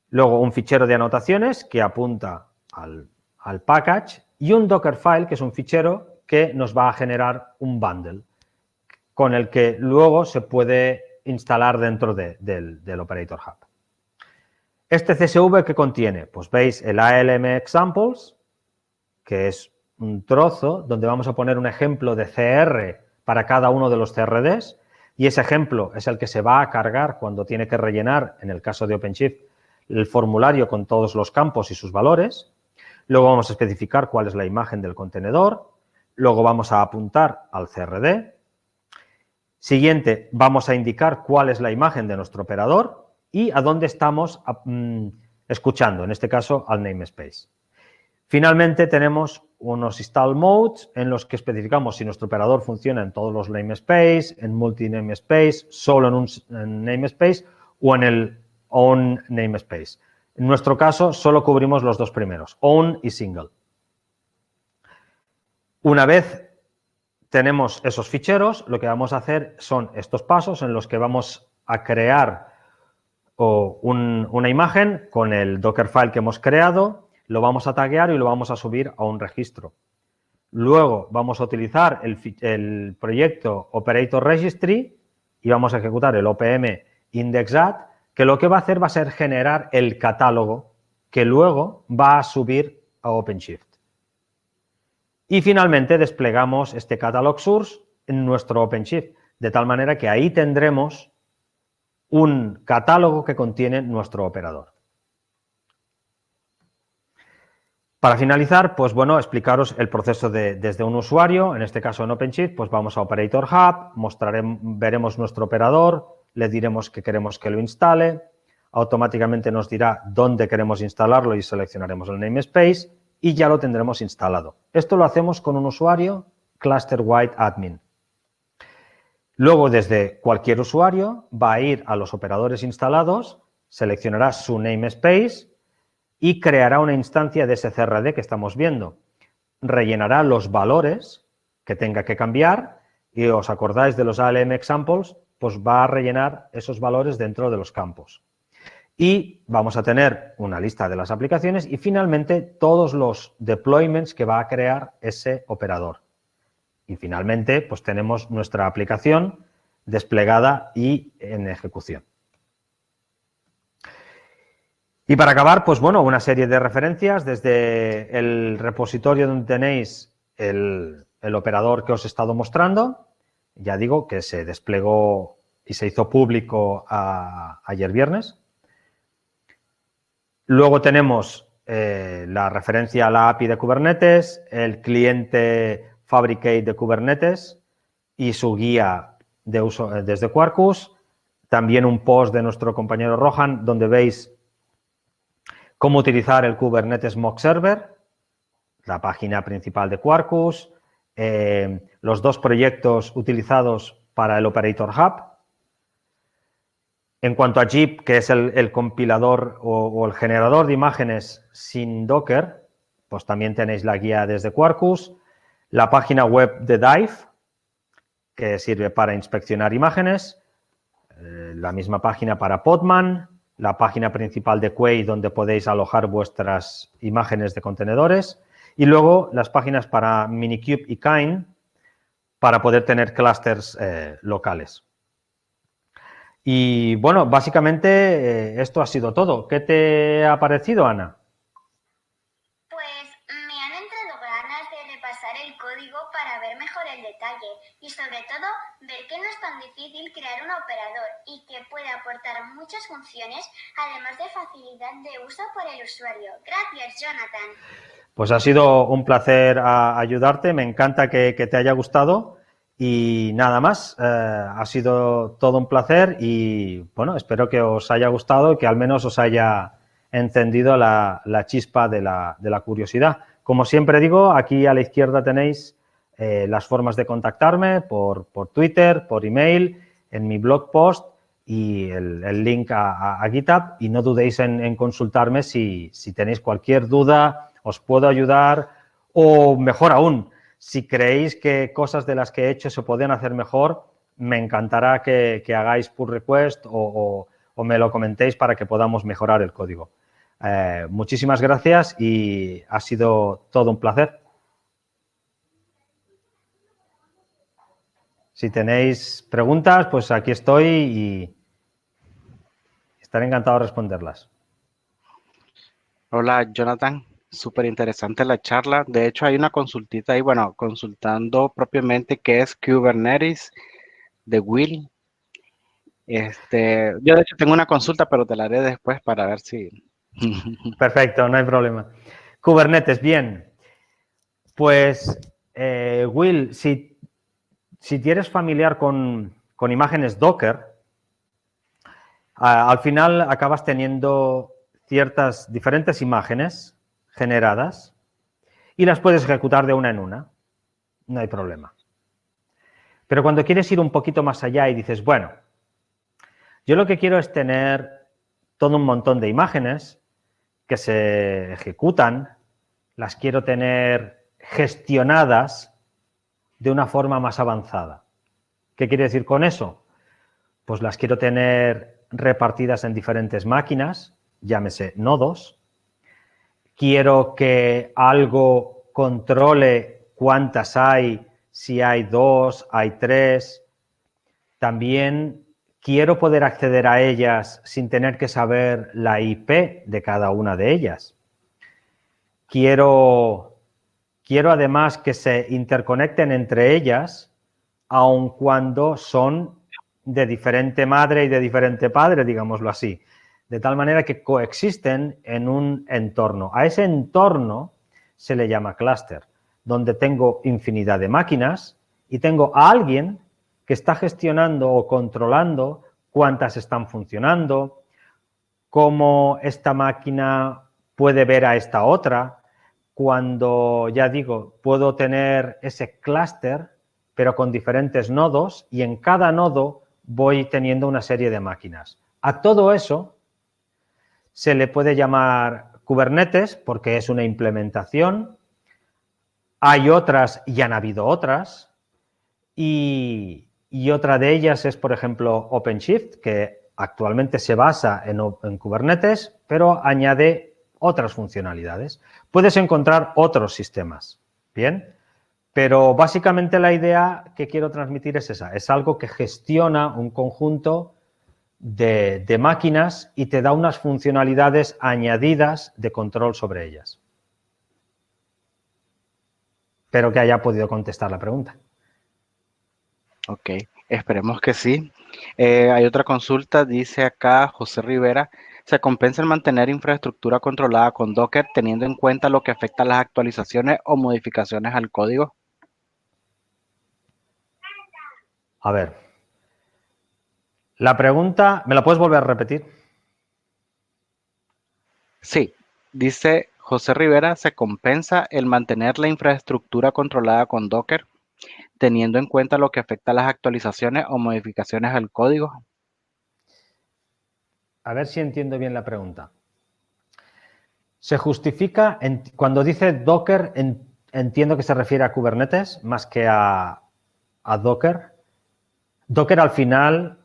Luego un fichero de anotaciones que apunta al package y un Dockerfile, que es un fichero que nos va a generar un bundle con el que luego se puede instalar dentro del Operator Hub. Este CSV, ¿qué contiene? Pues veis el ALM Examples, que es un trozo donde vamos a poner un ejemplo de CR para cada uno de los CRDs y ese ejemplo es el que se va a cargar cuando tiene que rellenar, en el caso de OpenShift, el formulario con todos los campos y sus valores. Luego vamos a especificar cuál es la imagen del contenedor. Luego vamos a apuntar al CRD. Siguiente, vamos a indicar cuál es la imagen de nuestro operador y a dónde estamos escuchando, en este caso al namespace. Finalmente tenemos unos install modes en los que especificamos si nuestro operador funciona en todos los namespace, en multi-namespace, solo en un namespace o en el own namespace. En nuestro caso solo cubrimos los dos primeros, own y single. Una vez tenemos esos ficheros, lo que vamos a hacer son estos pasos en los que vamos a crear una imagen con el Dockerfile que hemos creado, lo vamos a taguear y lo vamos a subir a un registro. Luego vamos a utilizar el proyecto Operator Registry y vamos a ejecutar el OPM indexadd, que lo que va a hacer va a ser generar el catálogo que luego va a subir a OpenShift. Y finalmente desplegamos este catalog source en nuestro OpenShift, de tal manera que ahí tendremos un catálogo que contiene nuestro operador. Para finalizar, pues bueno, explicaros el proceso desde un usuario, en este caso en OpenShift, pues vamos a Operator Hub, veremos nuestro operador, le diremos que queremos que lo instale, automáticamente nos dirá dónde queremos instalarlo y seleccionaremos el namespace y ya lo tendremos instalado. Esto lo hacemos con un usuario ClusterWide Admin. Luego, desde cualquier usuario, va a ir a los operadores instalados, seleccionará su namespace y creará una instancia de ese CRD que estamos viendo. rellenará los valores que tenga que cambiar y os acordáis de los ALM examples, pues va a rellenar esos valores dentro de los campos. Y vamos a tener una lista de las aplicaciones y finalmente todos los deployments que va a crear ese operador. Y finalmente, pues tenemos nuestra aplicación desplegada y en ejecución. Y para acabar, pues bueno, una serie de referencias desde el repositorio donde tenéis el operador que os he estado mostrando. Ya digo que se desplegó y se hizo público ayer viernes. Luego tenemos la referencia a la API de Kubernetes, el cliente Fabricate de Kubernetes y su guía de uso desde Quarkus. También un post de nuestro compañero Rohan donde veis cómo utilizar el Kubernetes Mock Server, la página principal de Quarkus, los dos proyectos utilizados para el Operator Hub. En cuanto a Jeep, que es el compilador o el generador de imágenes sin Docker, pues también tenéis la guía desde Quarkus, la página web de Dive, que sirve para inspeccionar imágenes, la misma página para Podman, la página principal de Quay, donde podéis alojar vuestras imágenes de contenedores, y luego las páginas para Minikube y Kine para poder tener clústeres locales. Y bueno, básicamente esto ha sido todo. ¿Qué te ha parecido, Ana? Pues me han entrado ganas de repasar el código para ver mejor el detalle y sobre todo ver que no es tan difícil crear un operador y que puede aportar muchas funciones además de facilidad de uso por el usuario. Gracias, Jonathan. Pues ha sido un placer ayudarte, me encanta que te haya gustado y nada más, ha sido todo un placer y bueno, espero que os haya gustado y que al menos os haya encendido la chispa de la curiosidad. Como siempre digo, aquí a la izquierda tenéis las formas de contactarme por Twitter, por email, en mi blog post y el link a GitHub y no dudéis en consultarme si tenéis cualquier duda, os puedo ayudar o mejor aún, si creéis que cosas de las que he hecho se pueden hacer mejor, me encantará que hagáis pull request o me lo comentéis para que podamos mejorar el código. Muchísimas gracias y ha sido todo un placer. Si tenéis preguntas, pues aquí estoy y estaré encantado de responderlas. Hola, Jonathan. Súper interesante la charla. De hecho, hay una consultita ahí, bueno, consultando propiamente qué es Kubernetes de Will. Yo de hecho tengo una consulta, pero te la haré después para ver si... Perfecto, no hay problema. Kubernetes, bien. Pues, Will, si eres familiar con imágenes Docker, al final acabas teniendo ciertas diferentes imágenes generadas y las puedes ejecutar de una en una. No hay problema. Pero cuando quieres ir un poquito más allá y dices, bueno, yo lo que quiero es tener todo un montón de imágenes que se ejecutan, las quiero tener gestionadas de una forma más avanzada. ¿Qué quiere decir con eso? Pues las quiero tener repartidas en diferentes máquinas, llámese nodos. Quiero que algo controle cuántas hay, si hay 2, hay 3. También quiero poder acceder a ellas sin tener que saber la IP de cada una de ellas. Quiero además que se interconecten entre ellas, aun cuando son de diferente madre y de diferente padre, digámoslo así. De tal manera que coexisten en un entorno. A ese entorno se le llama clúster, donde tengo infinidad de máquinas y tengo a alguien que está gestionando o controlando cuántas están funcionando, cómo esta máquina puede ver a esta otra. Cuando, ya digo, puedo tener ese clúster, pero con diferentes nodos y en cada nodo voy teniendo una serie de máquinas. A todo eso se le puede llamar Kubernetes porque es una implementación Hay otras y han habido otras. Y otra de ellas es, por ejemplo, OpenShift, que actualmente se basa en Kubernetes, pero añade otras funcionalidades. Puedes encontrar otros sistemas, ¿bien? Pero básicamente la idea que quiero transmitir es esa. Es algo que gestiona un conjunto de máquinas y te da unas funcionalidades añadidas de control sobre ellas. Espero que haya podido contestar la pregunta. Ok, esperemos que sí. Hay otra consulta, dice acá José Rivera, ¿se compensa el mantener infraestructura controlada con Docker teniendo en cuenta lo que afecta a las actualizaciones o modificaciones al código? A ver, la pregunta, ¿me la puedes volver a repetir? Sí, dice José Rivera, ¿se compensa el mantener la infraestructura controlada con Docker teniendo en cuenta lo que afecta a las actualizaciones o modificaciones al código? A ver si entiendo bien la pregunta. Se justifica, cuando dice Docker, entiendo que se refiere a Kubernetes más que a Docker. Docker al final,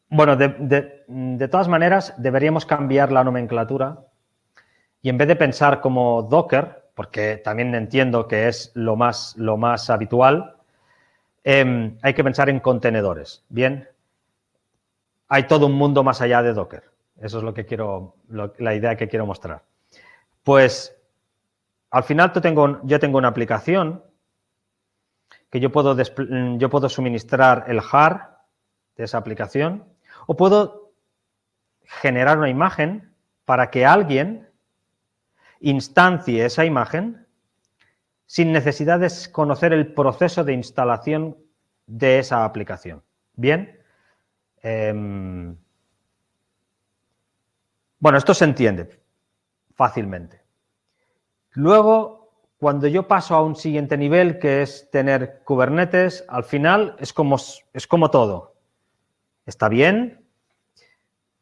bueno, de todas maneras deberíamos cambiar la nomenclatura y en vez de pensar como Docker, porque también entiendo que es lo más habitual, hay que pensar en contenedores. Bien, hay todo un mundo más allá de Docker. Eso es lo que la idea que quiero mostrar. Pues al final yo tengo una aplicación que yo puedo suministrar el jar de esa aplicación o puedo generar una imagen para que alguien instancie esa imagen sin necesidad de conocer el proceso de instalación de esa aplicación. Bien. Bueno, esto se entiende fácilmente. Luego, cuando yo paso a un siguiente nivel, que es tener Kubernetes, al final es como todo. Está bien,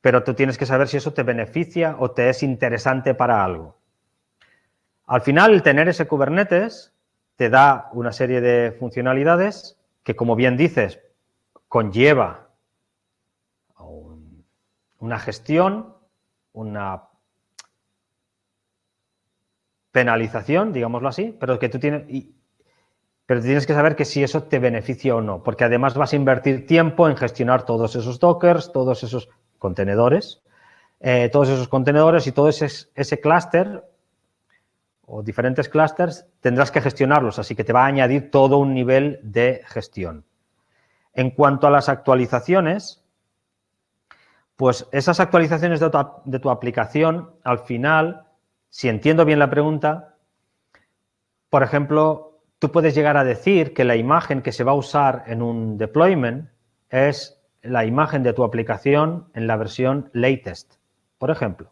pero tú tienes que saber si eso te beneficia o te es interesante para algo. Al final, el tener ese Kubernetes te da una serie de funcionalidades que, como bien dices, conlleva una gestión, una penalización, digámoslo así, pero que tú tienes que saber que si eso te beneficia o no, porque además vas a invertir tiempo en gestionar todos esos dockers, todos esos contenedores, y todo ese clúster o diferentes clústeres tendrás que gestionarlos, así que te va a añadir todo un nivel de gestión. En cuanto a las actualizaciones, pues esas actualizaciones de tu aplicación, al final, si entiendo bien la pregunta, por ejemplo, tú puedes llegar a decir que la imagen que se va a usar en un deployment es la imagen de tu aplicación en la versión latest, por ejemplo.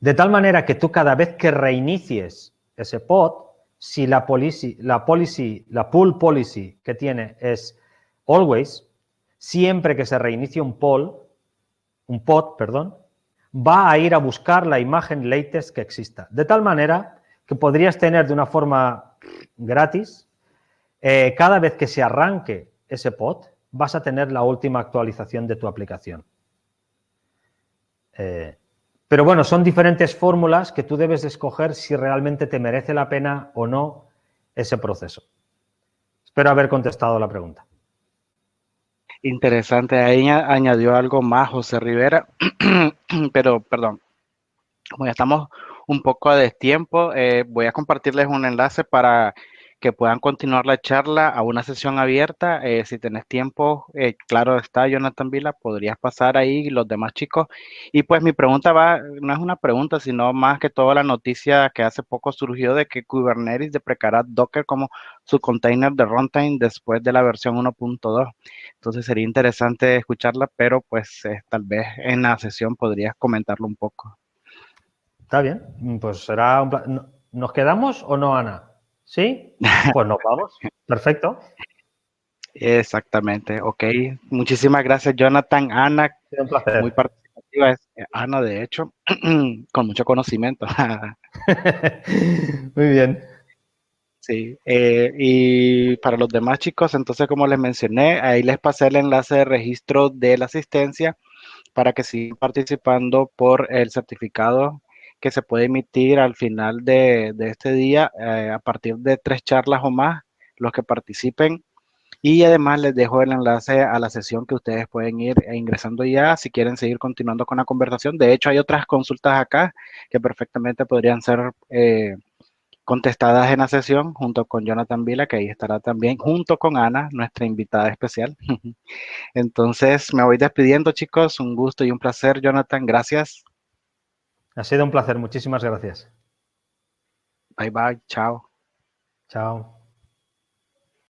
De tal manera que tú cada vez que reinicies ese pod, si la pull policy que tiene es always, siempre que se reinicie un pod, va a ir a buscar la imagen latest que exista. De tal manera que podrías tener de una forma gratis, cada vez que se arranque ese pod, vas a tener la última actualización de tu aplicación. Pero bueno, son diferentes fórmulas que tú debes de escoger si realmente te merece la pena o no ese proceso. Espero haber contestado la pregunta. Interesante, ahí añadió algo más José Rivera, pero perdón, como ya estamos un poco a destiempo, voy a compartirles un enlace para que puedan continuar la charla a una sesión abierta. Si tenés tiempo, claro está, Jonathan Vila, podrías pasar ahí los demás chicos. Y pues mi pregunta no es una pregunta, sino más que todo la noticia que hace poco surgió de que Kubernetes deprecará Docker como su container de runtime después de la versión 1.2. Entonces sería interesante escucharla, pero pues tal vez en la sesión podrías comentarlo un poco. Está bien, pues será un plan. ¿Nos quedamos o no, Ana? ¿Sí? Pues nos vamos. Perfecto. Exactamente, ok. Muchísimas gracias, Jonathan, Ana, Ha sido un muy placer. participativa. iba a decir, Ana, de hecho, con mucho conocimiento. Muy bien. Sí, y para los demás chicos, entonces como les mencioné, ahí les pasé el enlace de registro de la asistencia para que sigan participando por el certificado que se puede emitir al final de este día, a partir de 3 charlas o más, los que participen. Y además les dejo el enlace a la sesión que ustedes pueden ir ingresando ya si quieren seguir continuando con la conversación. De hecho, hay otras consultas acá que perfectamente podrían ser contestadas en la sesión junto con Jonathan Vila, que ahí estará también, junto con Ana, nuestra invitada especial. Entonces, me voy despidiendo, chicos. Un gusto y un placer, Jonathan. Gracias. Ha sido un placer. Muchísimas gracias. Bye bye. Chao. Chao.